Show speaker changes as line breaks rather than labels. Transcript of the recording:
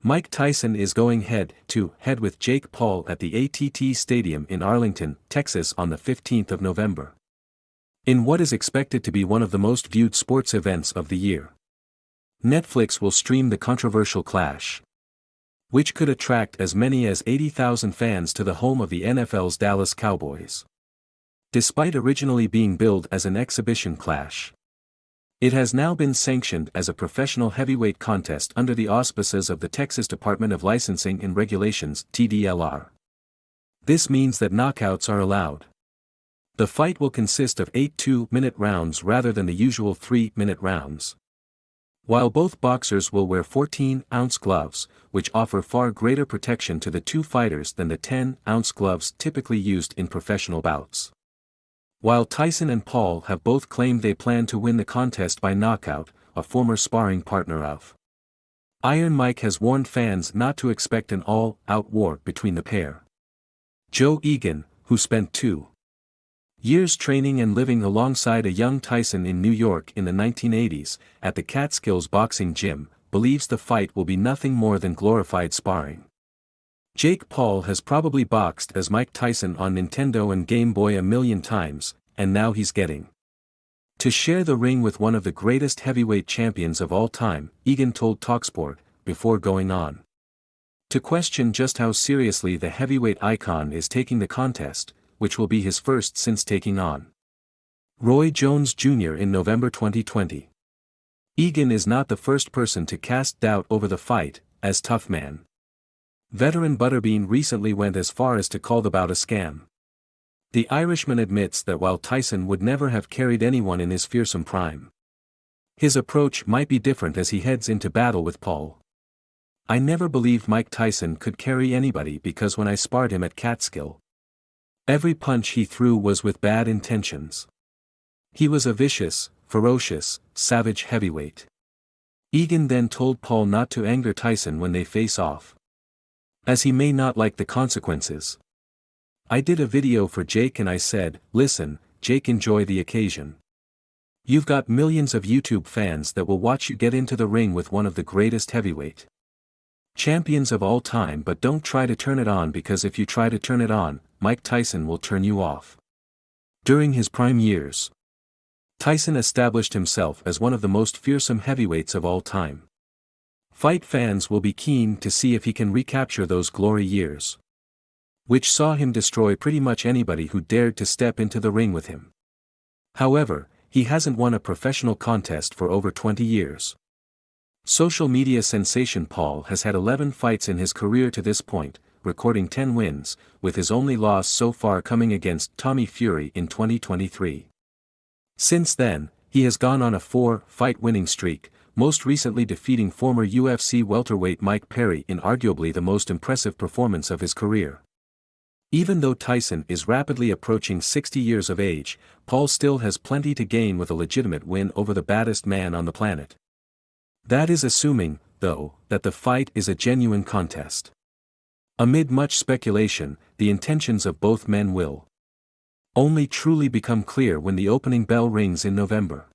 Mike Tyson is going head-to-head with Jake Paul at the AT&T Stadium in Arlington, Texas on the 15th of November. In what is expected to be one of the most viewed sports events of the year. Netflix will stream the controversial clash, which could attract as many as 80,000 fans to the home of the NFL's Dallas Cowboys. Despite originally being billed as an exhibition clash, it has now been sanctioned as a professional heavyweight contest under the auspices of the Texas Department of Licensing and Regulations (TDLR). This means that knockouts are allowed. The fight will consist of 8 2-minute rounds rather than the usual 3-minute rounds. While both boxers will wear 14-ounce gloves, which offer far greater protection to the two fighters than the 10-ounce gloves typically used in professional bouts. While Tyson and Paul have both claimed they plan to win the contest by knockout, a former sparring partner of Iron Mike has warned fans not to expect an all-out war between the pair. Joe Egan, who spent 2 years training and living alongside a young Tyson in New York in the 1980s, at the Catskills boxing gym, believes the fight will be nothing more than glorified sparring. Jake Paul has probably boxed as Mike Tyson on Nintendo and Game Boy a million times, and now he's getting to share the ring with one of the greatest heavyweight champions of all time, Egan told TalkSport, before going on to question just how seriously the heavyweight icon is taking the contest, which will be his first since taking on Roy Jones Jr. in November 2020. Egan is not the first person to cast doubt over the fight, as Tough Man veteran Butterbean recently went as far as to call the bout a scam. The Irishman admits that while Tyson would never have carried anyone in his fearsome prime, his approach might be different as he heads into battle with Paul. "I never believed Mike Tyson could carry anybody because when I sparred him at Catskill, every punch he threw was with bad intentions. He was a vicious, ferocious, savage heavyweight." Egan then told Paul not to anger Tyson when they face off, as he may not like the consequences. "I did a video for Jake and I said, listen, Jake, enjoy the occasion. You've got millions of YouTube fans that will watch you get into the ring with one of the greatest heavyweight champions of all time, but don't try to turn it on, because if you try to turn it on, Mike Tyson will turn you off." During his prime years, Tyson established himself as one of the most fearsome heavyweights of all time. Fight fans will be keen to see if he can recapture those glory years, which saw him destroy pretty much anybody who dared to step into the ring with him. However, he hasn't won a professional contest for over 20 years. Social media sensation Paul has had 11 fights in his career to this point, recording 10 wins, with his only loss so far coming against Tommy Fury in 2023. Since then, he has gone on a 4-fight winning streak, most recently defeating former UFC welterweight Mike Perry in arguably the most impressive performance of his career. Even though Tyson is rapidly approaching 60 years of age, Paul still has plenty to gain with a legitimate win over the baddest man on the planet. That is assuming, though, that the fight is a genuine contest. Amid much speculation, the intentions of both men will only truly become clear when the opening bell rings in November.